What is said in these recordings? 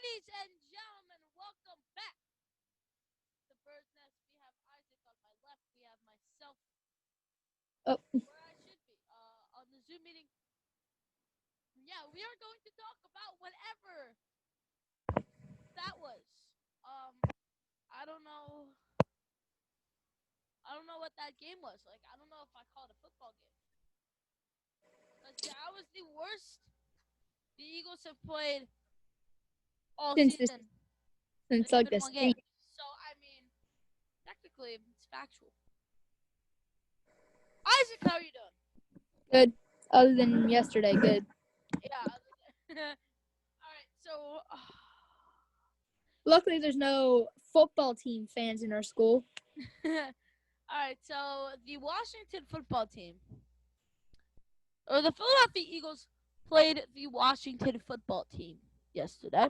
Ladies and gentlemen, welcome back to BirdNest. We have Isaac on my left. We have myself Oh, where I should be on the Zoom meeting. Yeah, we are going to talk about whatever that was. Um, I don't know. I don't know what that game was. Like, I don't know if I called it a football game. That was the worst the Eagles have played all since this season. since It's like been the one game. spring. So, I mean, technically, it's factual. Isaac, how are you doing? Good. Other than yesterday, good. Yeah. All right. So, Luckily, there's no football team fans in our school. all right. So the Washington football team, or the Philadelphia Eagles, played the Washington football team yesterday,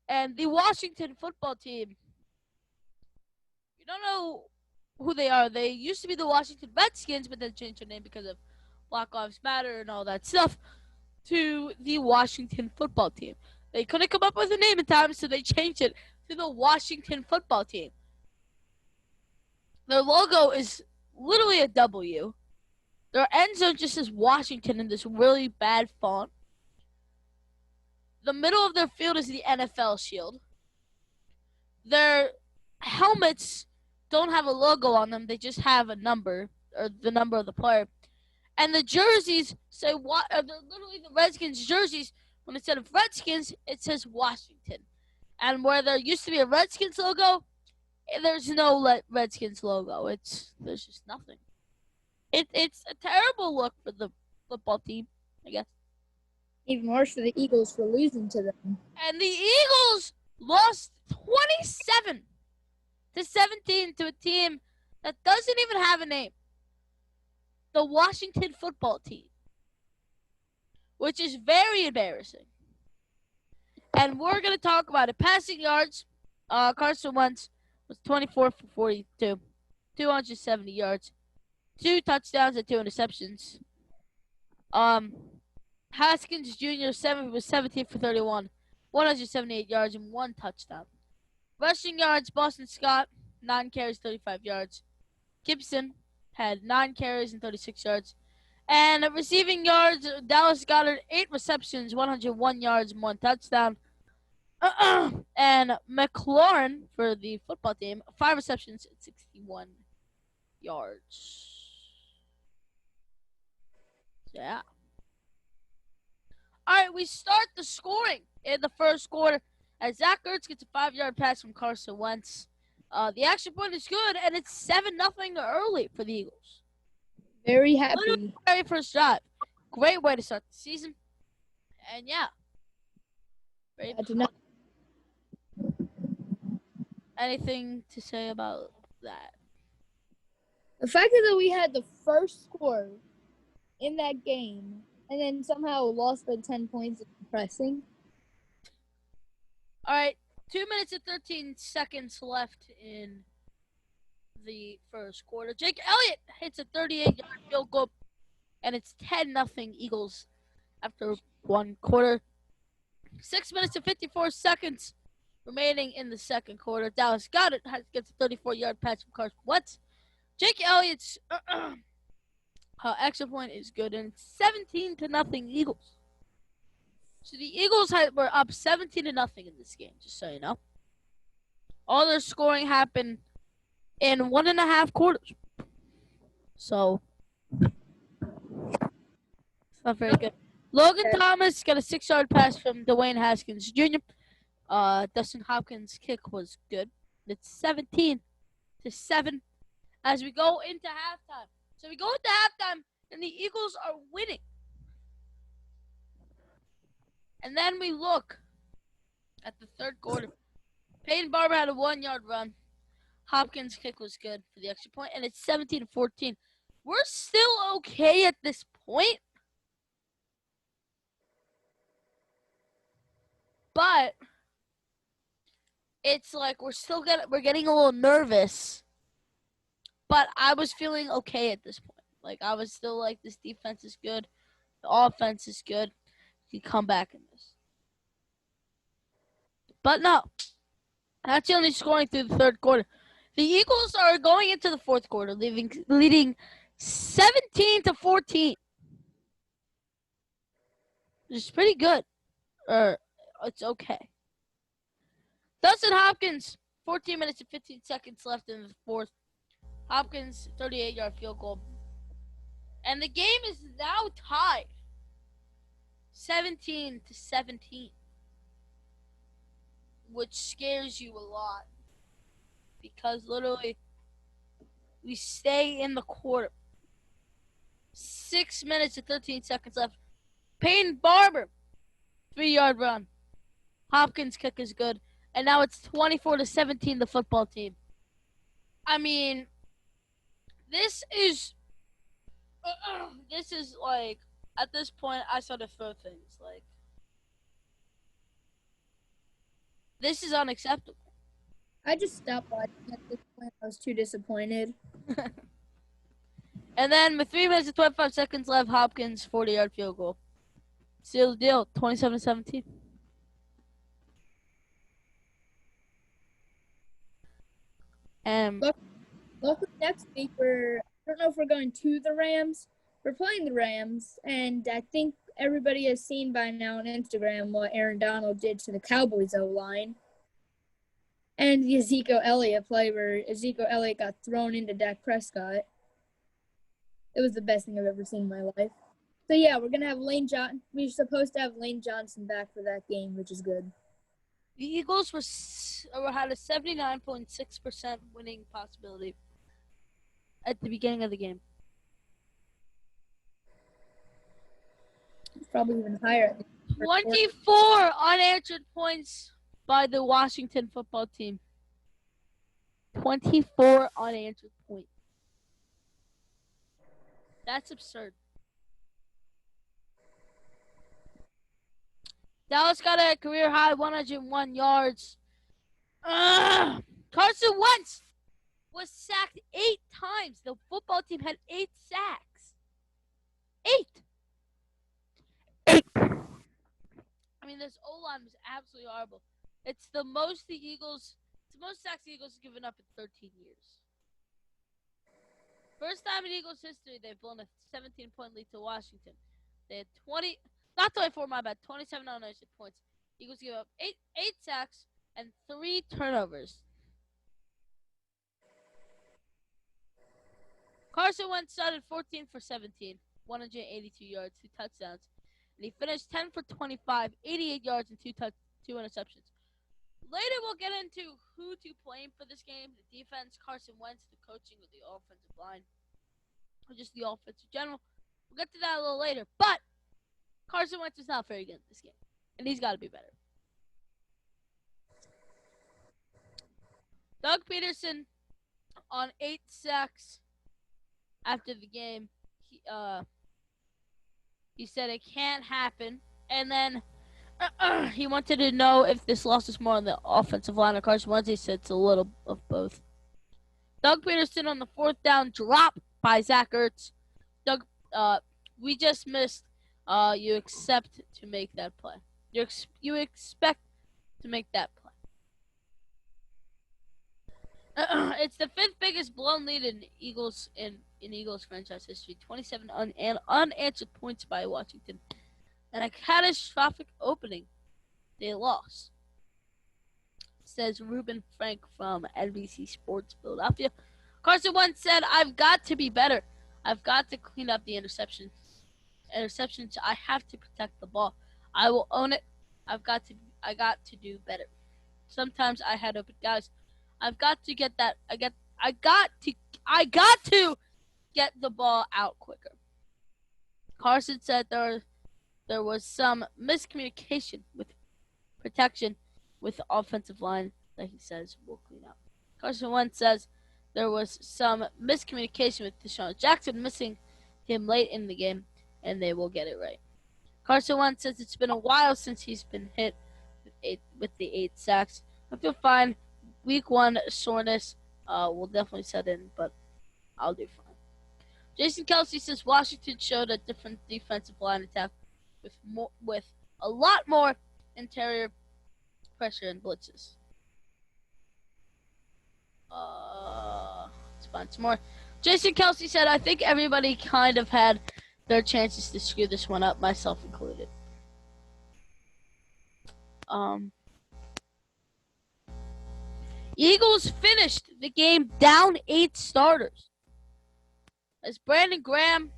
and the Washington football team. You don't know who they are. They used to be the Washington Redskins, but then changed their name because of Black Lives Matter and all that stuff to the Washington football team. They couldn't come up with a name in time, so they changed it to the Washington football team. Their logo is literally a W. Their end zone just says Washington in this really bad font. The middle of their field is the NFL shield. Their helmets don't have a logo on them, they just have a number, or the number of the player. And the jerseys say what? They're literally the Redskins jerseys. When instead of Redskins, it says Washington. And where there used to be a Redskins logo, there's no Redskins logo. There's just nothing. It's a terrible look for the football team, I guess. Even worse for the Eagles for losing to them. And the Eagles lost 27-17 to a team that doesn't even have a name. The Washington football team, which is very embarrassing. And we're going to talk about it. Passing yards, Carson Wentz was 24 for 42, 270 yards, 2 touchdowns and 2 interceptions. Haskins Jr. was 17 for 31, 178 yards and 1 touchdown. Rushing yards, Boston Scott, 9 carries, 35 yards. Gibson had 9 carries and 36 yards. And receiving yards, Dallas Goedert, 8 receptions, 101 yards and 1 touchdown. And McLaurin for the football team, 5 receptions, 61 yards. So, yeah. All right, we start the scoring in the first quarter as Zach Ertz gets a 5-yard pass from Carson Wentz. The action point is good, and it's 7-0 early for the Eagles. Very Literally happy. very first drive. Great way to start the season. And yeah. Anything to say about that? The fact that we had the first score in that game and then somehow lost by 10 points is depressing. All right, 2 minutes and 13 seconds left in the first quarter. Jake Elliott hits a 38-yard field goal, and it's 10-0 Eagles after one quarter. 6 minutes and 54 seconds remaining in the second quarter. Dallas Goedert gets a 34-yard pass from Carson Wentz. Jake Elliott's extra point is good, and it's 17-0 Eagles. So the Eagles were up 17-0 in this game, just so you know. All their scoring happened in 1.5 quarters. So it's not very good. Logan Thomas got a 6-yard pass from Dwayne Haskins Jr. Dustin Hopkins' kick was good. It's 17-7 as we go into halftime. So we go into halftime, and the Eagles are winning. And then we look at the third quarter. Peyton Barber had a 1-yard run. Hopkins' kick was good for the extra point, and it's 17-14. We're still okay at this point. But it's like we're getting a little nervous. But I was feeling okay at this point. Like I was still like, this defense is good, the offense is good. You come back in this. But no, that's only scoring through the third quarter. The Eagles are going into the fourth quarter, leading 17-14. Which is pretty good. It's okay. Dustin Hopkins, 14 minutes and 15 seconds left in the fourth. Hopkins, 38-yard field goal. And the game is now tied 17-17, which scares you a lot because literally we stay in the quarter. 6 minutes and 13 seconds left. Peyton Barber, 3-yard run. Hopkins' kick is good. And now it's 24-17, the football team. I mean, this is like, at this point, I sort of throw things. Like, this is unacceptable. I just stopped watching at this point. I was too disappointed. And then with 3 minutes and 25 seconds left, Hopkins, 40-yard field goal. Seal the deal, 27-17. Luckily, next week I don't know if we're going to the Rams. We're playing the Rams, and I think everybody has seen by now on Instagram what Aaron Donald did to the Cowboys O-line. And the Ezekiel Elliott play where Ezekiel Elliott got thrown into Dak Prescott. It was the best thing I've ever seen in my life. So, yeah, we're going to have Lane Johnson. We're supposed to have Lane Johnson back for that game, which is good. The Eagles had a 79.6% winning possibility at the beginning of the game. It's probably even higher. 24 unanswered points by the Washington football team. 24 unanswered points. That's absurd. Dallas got a career high 101 yards. Carson Wentz was sacked 8 times. The football team had 8 sacks. 8. I mean, this O-line was absolutely horrible. It's the most sacks the Eagles have given up in 13 years. First time in Eagles history, they've blown a 17-point lead to Washington. They had 27 unanswered points. Eagles gave up 8 sacks and 3 turnovers. Carson Wentz started 14 for 17, 182 yards, 2 touchdowns. And he finished 10 for 25, 88 yards, and 2 interceptions. Later, we'll get into who to blame for this game. The defense, Carson Wentz, the coaching of the offensive line, or just the offense in general. We'll get to that a little later. But Carson Wentz is not very good in this game, and he's got to be better. Doug Peterson on 8 sacks after the game. He said it can't happen, and then he wanted to know if this loss is more on the offensive line or Carson Wentz. He said it's a little of both. Doug Peterson on the 4th down drop by Zach Ertz. Doug, we just missed. You accept to make that play. You expect to make that play. It's the 5th biggest blown lead in Eagles franchise history. 27 unanswered points by Washington, and a catastrophic opening. They lost, says Ruben Frank from NBC Sports Philadelphia. Carson Wentz said, "I've got to be better. I've got to clean up the interceptions. I have to protect the ball. I will own it. I got to do better. Sometimes I had open guys. I've got to get that. I got to get the ball out quicker." Carson said there was some miscommunication with protection with the offensive line that he says we'll clean up. Carson Wentz says there was some miscommunication with Deshaun Jackson missing him late in the game, and they will get it right. Carson Wentz says it's been a while since he's been hit with the 8 sacks. I feel fine. Week 1 soreness will definitely set in, but I'll do fine. Jason Kelsey says Washington showed a different defensive line attack with a lot more interior pressure and blitzes. Let's find some more. Jason Kelsey said, I think everybody kind of had their chances to screw this one up, myself included. Eagles finished the game down 8 starters. As Brandon Graham,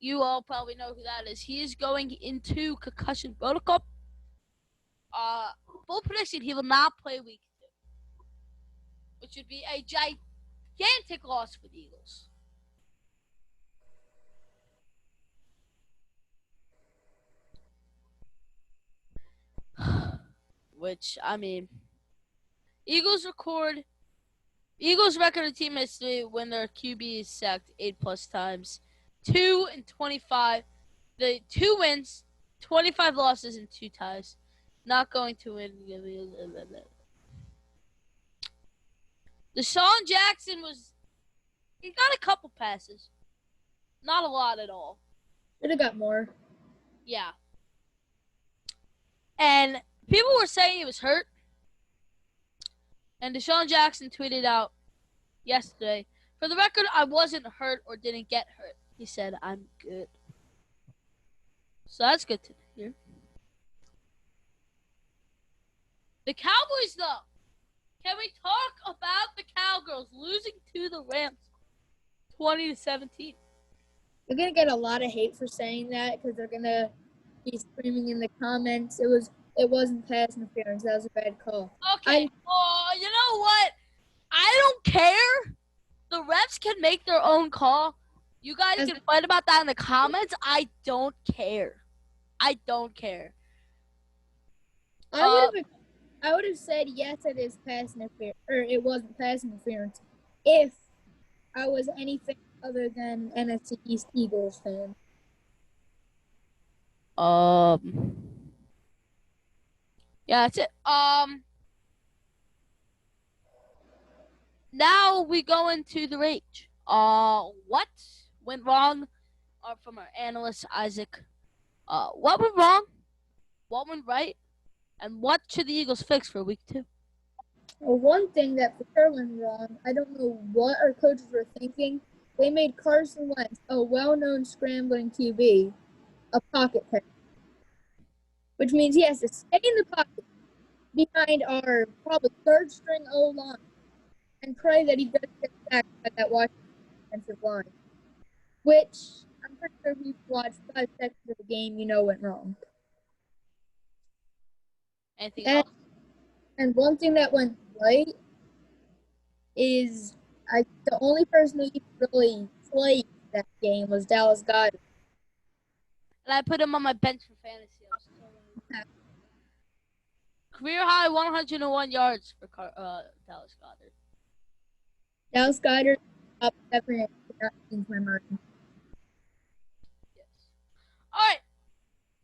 you all probably know who that is. He is going into concussion protocol. Full prediction, he will not play week 2, which would be a gigantic loss for the Eagles. Which, I mean, Eagles record in team history when their QB is sacked 8+ times. 2-25. The 2 wins, 25 losses, and 2 ties. Not going to win. Deshaun Jackson he got a couple passes. Not a lot at all. Should have got more. Yeah. And people were saying he was hurt. And Deshaun Jackson tweeted out yesterday, for the record, I wasn't hurt or didn't get hurt. He said, I'm good. So that's good to hear. The Cowboys, though. Can we talk about the Cowgirls losing to the Rams 20-17? You're going to get a lot of hate for saying that because they're going to be screaming in the comments. It wasn't pass interference. That was a bad call. Okay. You know what? I don't care. The refs can make their own call. You guys can fight about that in the comments. I don't care. I don't care. I would have said yes, it is pass interference, or it wasn't pass interference, if I was anything other than NFC East Eagles fan. Yeah, that's it. Now we go into the rage. What went wrong? From our analyst Isaac. What went wrong? What went right? And what should the Eagles fix for week 2? Well, one thing that for sure went wrong, I don't know what our coaches were thinking. They made Carson Wentz, a well-known scrambling QB, a pocket passer, which means he has to stay in the pocket behind our probably third-string O-line and pray that he doesn't get sacked by that Washington defensive line, which I'm pretty sure if you've watched 5 seconds of the game, you know went wrong. Anything else? And one thing that went right is the only person who really played that game was Dallas Goedert. And I put him on my bench for fantasy. Career high 101 yards for Dallas Goedert. Dallas Goedert top 7 did not change my mind. Yes. All right.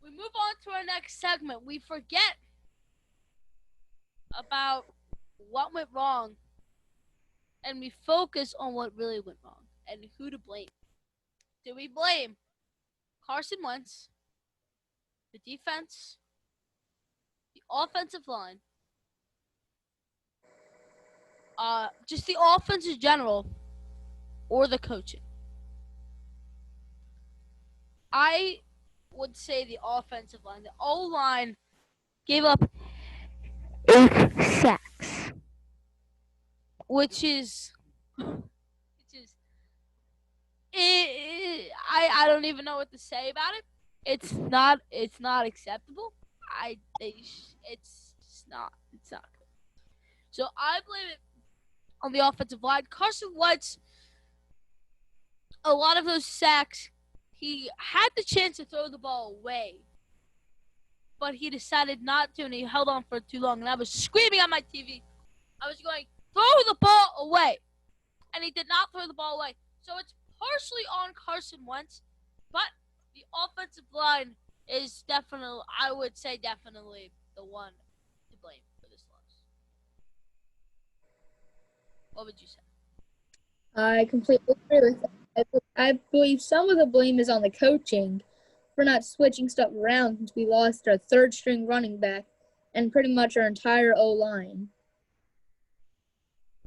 We move on to our next segment. We forget about what went wrong, and we focus on what really went wrong and who to blame. Do we blame Carson Wentz, the defense, the offensive line, just the offense in general, or the coaching? I would say the offensive line. The O-line gave up 8 sacks, which is I don't even know what to say about it. It's not acceptable. It's not good. So I blame it on the offensive line. Carson Wentz, a lot of those sacks, he had the chance to throw the ball away, but he decided not to, and he held on for too long. And I was screaming on my TV. I was going, throw the ball away. And he did not throw the ball away. So it's partially on Carson Wentz, but the offensive line is definitely, I would say, definitely the one to blame for this loss. What would you say? I completely agree with that. I believe some of the blame is on the coaching for not switching stuff around since we lost our third-string running back and pretty much our entire O-line.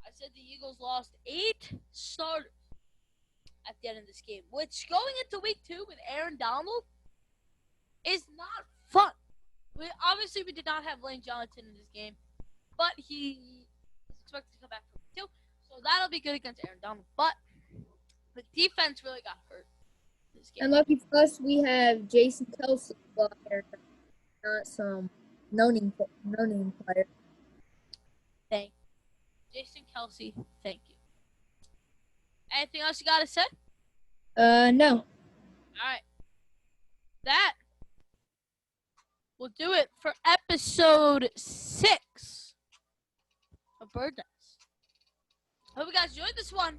I said the Eagles lost 8 starters at the end of this game, which going into week 2 with Aaron Donald is not fun. Obviously, we did not have Lane Johnson in this game, but he is expected to come back from week 2, so that'll be good against Aaron Donald. But the defense really got hurt this game. And lucky for us, we have Jason Kelsey, not some no-name player. Thank you. Jason Kelsey, thank you. Anything else you got to say? No. All right. That will do it for episode 6 of BirdNest. Hope you guys enjoyed this one.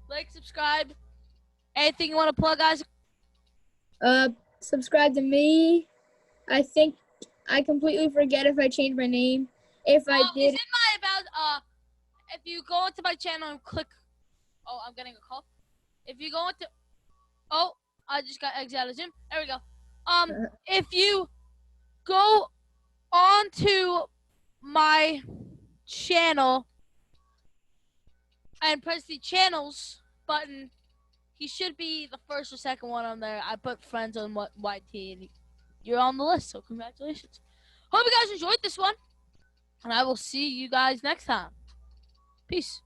Like, subscribe. Anything you want to plug, guys? Subscribe to me. I think I completely forget if I changed my name. If I did, Is it my about if you go into my channel and click, oh, I'm getting a call. If you go into, oh, I just got exited out of Zoom. There we go. If you go onto my channel and press the channels button, he should be the first or second one on there. I put friends on YT, and you're on the list, so congratulations. Hope you guys enjoyed this one, and I will see you guys next time. Peace.